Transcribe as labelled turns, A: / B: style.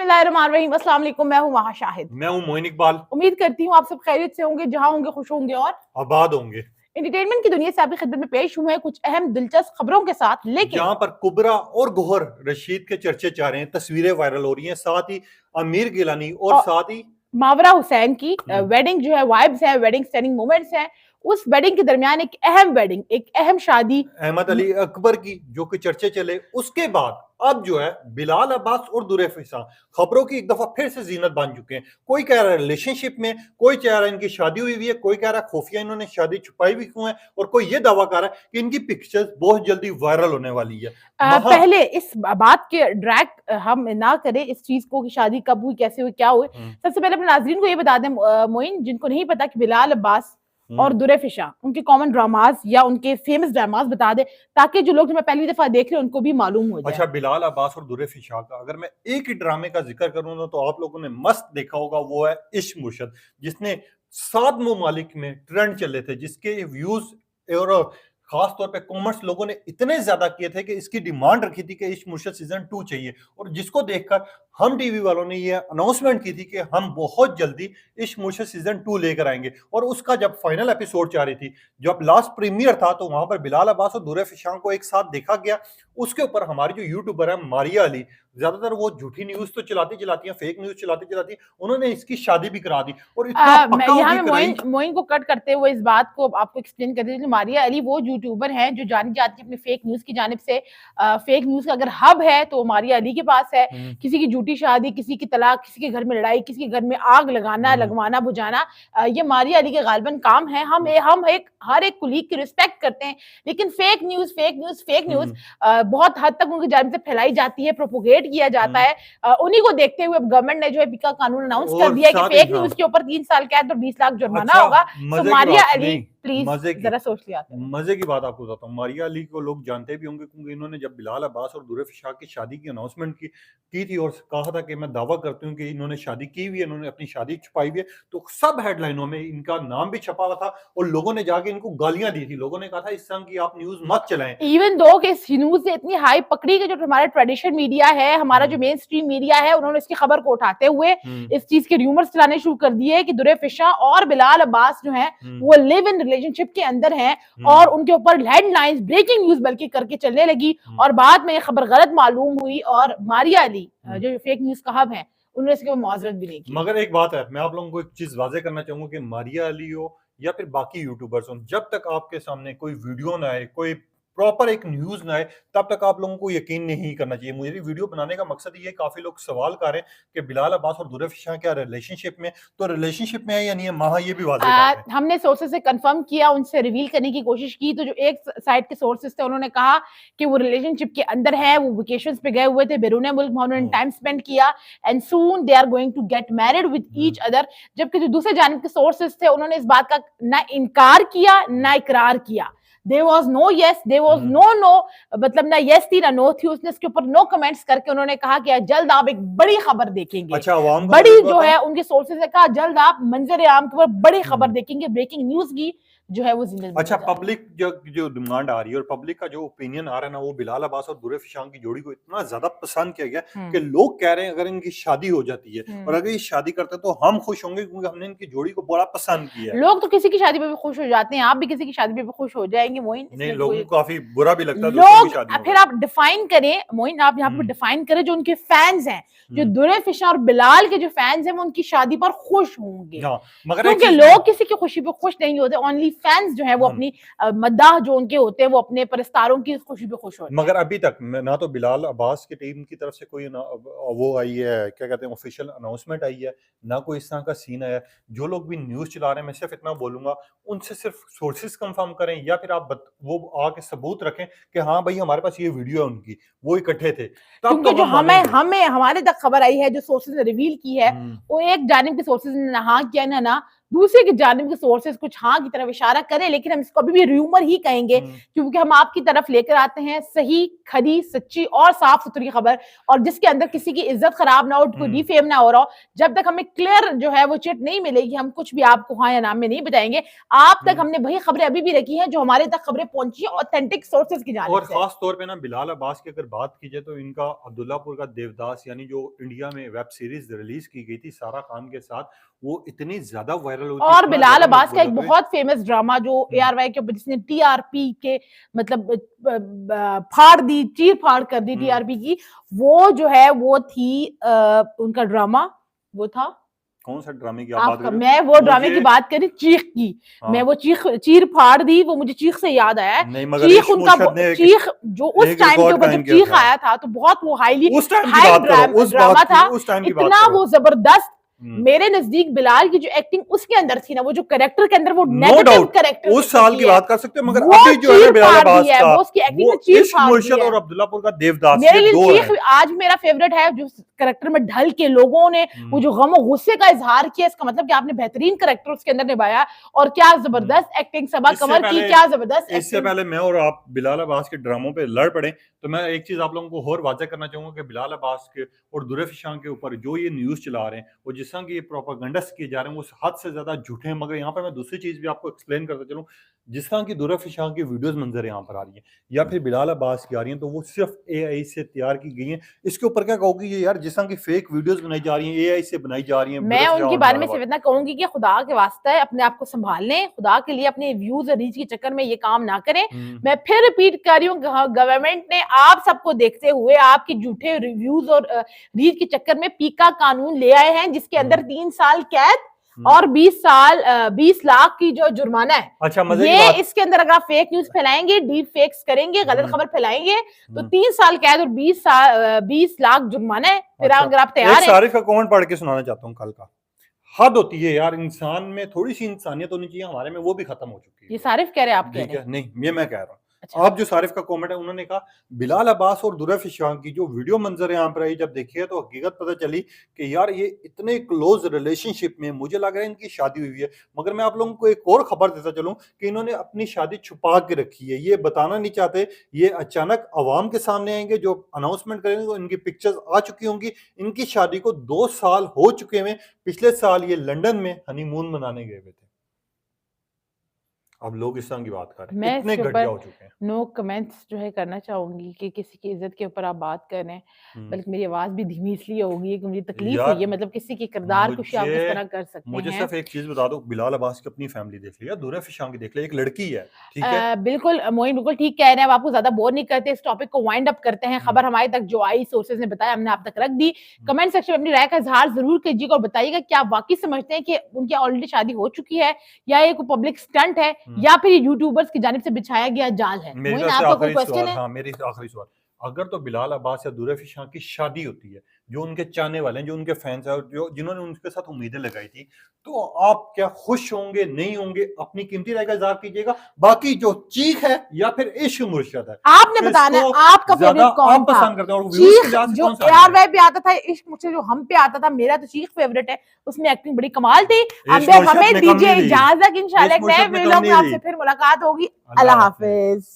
A: बिस्मिल्लाहिर्रहमानिर्रहीम, अस्सलाम वालेकुम। मैं हूँ वहा शाहिद।
B: मैं हूँ मोइन इकबाल।
A: उम्मीद करती हूँ आप सब खैरियत से होंगे, जहाँ होंगे खुश होंगे और
B: आबाद होंगे।
A: एंटरटेनमेंट की दुनिया से आपकी खिदमत में पेश हुए हैं कुछ अहम दिलचस्प खबरों के साथ। लेकिन
B: जहाँ पर कुबरा और गोहर रशीद के चर्चे जा रहे हैं, तस्वीरें वायरल हो रही हैं, साथ ही आमिर गिलानी और साथ ही
A: मावरा हुसैन की वेडिंग जो है, वाइब्स है, वेडिंग स्टनिंग मोमेंट्स हैं। उस वेडिंग के दरमियान एक अहम शादी
B: अहमद अली अकबर की जो कि चर्चे चले, उसके बाद अब जो है बिलाल अब्बास और दुरैफिसा खबरों की एक दफा फिर से जीनत बन चुके हैं। कोई कह रहा है रिलेशनशिप में, कोई कह रहा है इनकी शादी हुई है, कोई कह रहा है खुफिया इन्होंने शादी छुपाई भी क्यों है, और कोई ये दावा कर रहा है कि इनकी पिक्चर्स बहुत जल्दी वायरल होने वाली है।
A: पहले इस बात के ड्रैग हम ना करें इस चीज को कि शादी कब हुई, कैसे हुई, क्या हुई। सबसे पहले अपने नाज़रीन को ये बता दें मोइन, जिनको नहीं पता, कि बिलाल अब्बास और दुरैफिशा उनके कॉमन ड्रामाज या उनके फेमस ड्रामाज बता दे, ताकि जो लोग जो मैं पहली दफा देख रहे हैं उनको भी मालूम हो जाए।
B: अच्छा, बिलाल अब्बास और दुरैफिशा का अगर मैं एक ही ड्रामे का जिक्र करूँ ना, तो आप लोगों ने मस्त देखा होगा, वो है इश्क मुर्शद, जिसने 7 ममालिक में ट्रेंड चले थे, जिसके व्यूज और खास तौर पे कॉमर्स लोगों ने इतने ज्यादा किए थे कि इसकी डिमांड रखी थी कि इश्क मुर्शद सीजन 2 चाहिए। और जिसको देखकर हम टीवी वालों ने ये अनाउंसमेंट की थी कि हम बहुत जल्दी इश्क मुर्शद सीजन 2 लेकर आएंगे। और उसका जब फाइनल एपिसोड जा रही थी, जब लास्ट प्रीमियर था, तो वहां पर बिलाल अब्बास और दुरैफिशा को एक साथ देखा गया। उसके ऊपर हमारी जो यूट्यूबर है मारिया अली, ज्यादातर वो झूठी न्यूज तो चलाती हैं, फेक न्यूज चलाती हैं, उन्होंने इसकी शादी भी करा दी। और इतना पक्का
A: यहाँ मोइन को कट करते हुए इस बात को आपको एक्सप्लेन कर देती हूँ। मारिया अली वो यूट्यूबर हैं जो जानी जाती है अपनी फेक न्यूज की जानिब से। फेक न्यूज का अगर हब है तो मारिया अली के पास है। किसी की झूठी शादी, किसी की तलाक, किसी के घर में लड़ाई, किसी के घर में आग लगाना, लगवाना, बुझाना, ये मारिया अली के गालिबन काम है। हम हर एक कुलीग की रिस्पेक्ट करते हैं, लेकिन फेक न्यूज बहुत हद तक उनकी जानिब से फैलाई जाती है, प्रोपोगेट किया जाता है। उन्हीं को देखते हुए अब गवर्नमेंट ने जो है पिका कानून अनाउंस कर दिया कि फेक न्यूज के ऊपर 3 साल कैद और 20 लाख जुर्माना होगा। तो मारिया अली प्लीज जरा सोच लिया।
B: मजे की बात आपको बताता हूँ, मारिया अली को लोग जानते भी होंगे क्योंकि इन्होंने जब बिलाल अब्बास और दुरैफिशा की शादी की अनाउंसमेंट की थी और कहा था कि मैं दावा करती हूँ कि इन्होंने शादी की हुई है, इन्होंने अपनी शादी छुपाई हुई है, तो सब हेडलाइनों में इनका नाम भी छपा हुआ था और लोगों ने जाके इनको गालियां दी थी। लोगों ने कहा था इस संग की आप न्यूज मत चलाएं।
A: इवन दो कि इस न्यूज से इतनी हाई पकड़ी कि जो हमारा ट्रेडिशनल मीडिया है, हमारा जो मेन स्ट्रीम मीडिया है, उन्होंने इसकी खबर को उठाते हुए इस चीज के रूमर्स चलाने शुरू कर दिए कि दुरैफिशा और बिलाल अब्बास जो है वो लिव इन रिलेशनशिप के अंदर हैं, और उनके ऊपर हेडलाइंस, ब्रेकिंग न्यूज बल्कि करके चलने लगी। और बाद में ये खबर गलत मालूम हुई और मारिया अली जो फेक न्यूज का हब है, उन्होंने इसके ऊपर मुआवजत भी नहीं की।
B: मगर एक बात है, मैं आप लोगों को एक चीज वाजे करना चाहूंगा कि मारिया अली हो या फिर बाकी यूट्यूबर्स हो, जब तक आपके सामने कोई वीडियो ना आए, कोई प्रॉपर एक न्यूज ना आए, तब तक आप लोगों को यकीन नहीं करना चाहिए। मुझे वीडियो बनाने का मकसद ये है, काफी लोग सवाल कर रहे हैं कि बिलाल अब्बास और दुरैफिशा क्या रिलेशनशिप में, तो रिलेशनशिप में है या नहीं है, माहा ये भी वाजे कर रहे हैं।
A: हमने सोर्सेज से कंफर्म किया, उनसे रिवील करने की कोशिश की, तो जो एक साइड के सोर्सेज थे उन्होंने कहा कि वो रिलेशनशिप के अंदर है, वो वेकेशंस पे गए हुए थे बैरून मुल्क, उन्होंने टाइम स्पेंड किया and soon they are going to get married with each other. जबकि जो दूसरे जानिब के सोर्सेज थे उन्होंने इस बात का ना इनकार किया ना इकरार किया। There was no yes, there was no मतलब ना yes थी ना no थी। उसने इसके ऊपर नो कमेंट्स करके उन्होंने कहा कि जल्द आप एक बड़ी खबर देखेंगे।
B: अच्छा,
A: बड़ी जो है उनके सोर्सेज ने कहा जल्द आप मंजर आम के ऊपर बड़ी खबर देखेंगे, ब्रेकिंग न्यूज की जो है वो जिंदगी।
B: अच्छा, पब्लिक जो डिमांड आ रही है और पब्लिक का जो ओपिनियन आ रहा है ना, वो बिलाल अब्बास और दुरैफिशा की जोड़ी को इतना ज्यादा पसंद किया गया कि लोग कह रहे हैं अगर इनकी शादी हो जाती है और अगर ये शादी करते हैं तो हम खुश होंगे, क्योंकि हमने इनकी जोड़ी को बड़ा पसंद किया है।
A: लोग तो किसी की शादी पे भी खुश हो जाते हैं, आप भी किसी की शादी पे भी खुश हो जाएंगे मोइन।
B: नहीं, लोगों को काफी बुरा भी लगता है
A: लोग। फिर आप डिफाइन करें मोइन, आप यहाँ पे डिफाइन करें जो उनके फैंस हैं, जो दुरैफिशा और बिलाल के जो फैंस हैं, वो उनकी शादी पर खुश होंगे। क्योंकि लोग किसी की खुशी पे खुश नहीं होते, ओनली फैंस जो है वो अपनी मद्दाह जो उनके होते हैं वो अपने परस्तारों की खुशी पे खुश होते हैं।
B: मगर अभी तक ना तो बिलाल अब्बास की टीम की तरफ से कोई वो आई है, क्या कहते हैं, ऑफिशियल अनाउंसमेंट आई है, ना कोई इस तरह का सीन आया। जो लोग भी न्यूज चला रहे हैं, मैं सिर्फ इतना बोलूंगा, उनसे सिर्फ सोर्सेज कंफर्म करें या फिर आप वो आके सबूत रखें कि हाँ भाई हमारे पास ये वीडियो है उनकी, वो इकट्ठे थे। तब
A: तो जो हमें हमारे तक खबर आई है, जो सोर्सेज ने रिवील की है, वो एक जानिब के सोर्सेज ने हाँ किया ना दूसरे की जानिब के सोर्सेज कुछ हाँ की तरफ इशारा करें, लेकिन हम इसको अभी भी र्यूमर ही कहेंगे, क्योंकि हम आपकी तरफ लेकर आते हैं सही, खरी, सच्ची और साफ सुथरी खबर, और जिसके अंदर किसी की इज्जत खराब ना हो, कोई डिफेम ना हो रहा हो। जब तक हमें क्लियर जो है वो चिट नहीं मिलेगी, हम कुछ भी आपको हाँ या नाम में नहीं बताएंगे। आप तक हमने वही खबरें अभी भी रखी हैं जो हमारे तक खबरें पहुंची है ऑथेंटिक सोर्सेज की जानिब
B: और
A: से।
B: खास तौर पे ना बिलाल अब्बास की अगर बात की जाए तो इनका अब्दुल्लापुर का देवदास यानी जो इंडिया में वेब सीरीज रिलीज की गई थी सारा खान के साथ, वो इतनी ज्यादा वायरल हुई थी,
A: और
B: इतना
A: बिलाल
B: ज्यादा
A: अब्बास का एक
B: मकबूल हुई।
A: बहुत फेमस ड्रामा जो ARY के ऊपर, जिसने TRP के मतलब फाड़ दी, चीर फाड़ कर दी TRP की, वो जो है वो थी उनका ड्रामा, वो था
B: कौन सा ड्रामे की आप बात कर रहे हो?
A: मैं वो ड्रामे की बात करी, चीख की। मैं वो चीर फाड़ दी, वो मुझे चीख से याद आया है।
B: नहीं, मगर
A: चीख
B: इश्क
A: उनका
B: मुर्शद ने
A: चीख जो उस टाइम के ऊपर जब चीख आया था तो बहुत वो हाईली
B: उस टाइम की
A: हाई
B: बात करो, उस
A: ड्रामा
B: बात
A: था,
B: की, उस टाइम की बात
A: इतना
B: करो।
A: वो जबरदस्त। मेरे नजदीक बिलाल की जो एक्टिंग उसके अंदर थी ना, वो जो कैरेक्टर के अंदर वो
B: नो
A: नेगेटिव
B: डाउट
A: कैरेक्टर
B: उस साल की बात कर सकते हो, मगर
A: वो
B: अभी जो है
A: चीर
B: बिलाल
A: फाड़
B: अब्बास
A: दी है,
B: का
A: वो उसकी एक्टिंग
B: वो
A: में चीर
B: इश्क
A: फाड़ दी
B: मुर्शद
A: है।
B: और अब्दुल्लापुर का देवदास,
A: मेरे
B: ये
A: लिए
B: दो
A: चीख
B: हैं।
A: आज मेरा फेवरेट है, जो कैरेक्टर में ढल के लोगों ने वो जो गम और गुस्से का इजहार किया, इसका मतलब कि आपने बेहतरीन कैरेक्टर उसके अंदर निभाया, और क्या जबरदस्त एक्टिंग सबा कमर की, क्या जबरदस्त
B: इससे
A: एक्टिंग।
B: पहले मैं और आप बिलाल अब्बास के ड्रामों पे लड़ पड़े, तो मैं एक चीज आप लोगों को और वाज़ह करना चाहूंगा कि बिलाल अब्बास के और दुरैफ शाह के ऊपर जो ये न्यूज चला रहे हैं, वो जिस तरह की ये प्रोपेगेंडास किए जा रहे हैं, वो हद से ज्यादा झूठे हैं। मगर यहाँ पर मैं दूसरी चीज भी आपको एक्सप्लेन करता चलूं, जिस तरह की दुरैफ शाह की वीडियोस मंजर यहाँ पर आ रही है या फिर बिलाल अब्बास की आ रही हैं, तो वो सिर्फ AI से तैयार की गई हैं। इसके ऊपर क्या कहोगी ये यार, जिस तरह की फेक वीडियोस बनाई जा रही हैं, AI से बनाई जा रही हैं।
A: मैं उनके बारे में सिर्फ इतना कहूंगी कि खुदा के वास्ते अपने आप को संभाल लें, खुदा के लिए अपने व्यूज और रीच के चक्कर में ये काम ना करें। मैं फिर रिपीट कर रही हूँ, गवर्नमेंट ने आप सबको देखते हुए आपके झूठे रिव्यूज और रीच के चक्कर में पीका कानून ले आए हैं, जिसके अंदर 3 साल कैद और 20 लाख की जो जुर्माना है।
B: अच्छा,
A: ये इसके अंदर अगर आप फेक न्यूज फैलाएंगे, डीप फेक्स करेंगे, गलत खबर फैलाएंगे, तो 3 साल कैद और 20 लाख जुर्माना है। फिर अगर आप तैयार हैं।
B: सारिफ का कमेंट पढ़ के सुनाना चाहता हूँ कल का। हद होती है यार, इंसान में थोड़ी सी इंसानियत होनी चाहिए, हमारे में वो भी खत्म हो चुकी है।
A: ये सारिफ कह रहे हैं, आप कह रहे हैं?
B: नहीं, ये मैं कह रहा हूँ।
A: अच्छा।
B: आप जो सारिफ का कमेंट है, उन्होंने कहा बिलाल अब्बास और दुरैफ शाह की जो वीडियो मंजर यहाँ पर आई, जब देखिए तो हकीकत पता चली कि यार ये इतने क्लोज रिलेशनशिप में, मुझे लग रहा है इनकी शादी हुई है। मगर मैं आप लोगों को एक और खबर देता चलूं कि इन्होंने अपनी शादी छुपा के रखी है, ये बताना नहीं चाहते। ये अचानक अवाम के सामने आएंगे, जो अनाउंसमेंट करेंगे तो इनकी पिक्चर्स आ चुकी होंगी। इनकी शादी को 2 साल हो चुके हैं। पिछले साल ये लंदन में हनीमून मनाने गए हुए थे। अब लोग इस तरह की बात कर रहे हैं, इतने घटिया हो चुके हैं।
A: नो कमेंट्स जो है करना चाहूंगी कि किसी की इज्जत के ऊपर आप बात कर रहे हैं, बल्कि मेरी आवाज भी धीमी इसलिए होगी कि मुझे तकलीफ हुई है, मतलब किसी के किरदार कुछ आप इस तरह कर सकते हैं।
B: मुझे सिर्फ एक चीज बता दो, बिलाल अब्बास की अपनी फैमिली देख लिया, दुरैफ शाह की देख लिया, एक लड़की है, ठीक है?
A: बिल्कुल मोइन, बिल्कुल ठीक कह रहे हैं। अब आपको ज्यादा बोर नहीं करते, इस टॉपिक को वाइंड अप करते हैं। खबर हमारे तक जो आई, सोर्सेज ने बताया, हमने आप तक रख दी। कमेंट सेक्शन में अपनी राय का इजहार जरूर कीजिएगा और बताइएगा कि आप वाकई समझते हैं कि उनकी ऑलरेडी शादी हो चुकी है, या ये कोई पब्लिक स्टंट है, या फिर यूट्यूबर्स की जानिब से बिछाया गया जाल है।
B: मेरी
A: आपका कोई क्वेश्चन है?
B: हाँ, मेरी आखिरी सवाल, अगर तो बिलाल अब्बास या दुरैफ शाह की शादी होती है, जो उनके चाहने वाले हैं, जो उनके फैंस हैं, और जो जिन्होंने उनके साथ उम्मीदें लगाई थी, तो आप क्या खुश होंगे, नहीं होंगे? अपनी कीमती राय का इज़हार कीजिएगा। बाकी जो चीख है या फिर इश्क मुर्शद है,
A: आपने बताना है आपका फेवरेट कौन था।
B: पसंद करते हैं, और व्यूज के
A: चीख जो ARY पे आता था, इश्क मुर्शद जो हम पे आता था, मेरा तो चीख फेवरेट है, उसमें एक्टिंग बड़ी कमाल थी। हमें दीजिए इजाजत, इंशाल्लाह एक नए वीडियो में आपसे फिर मुलाकात होगी। अल्लाह हाफिज।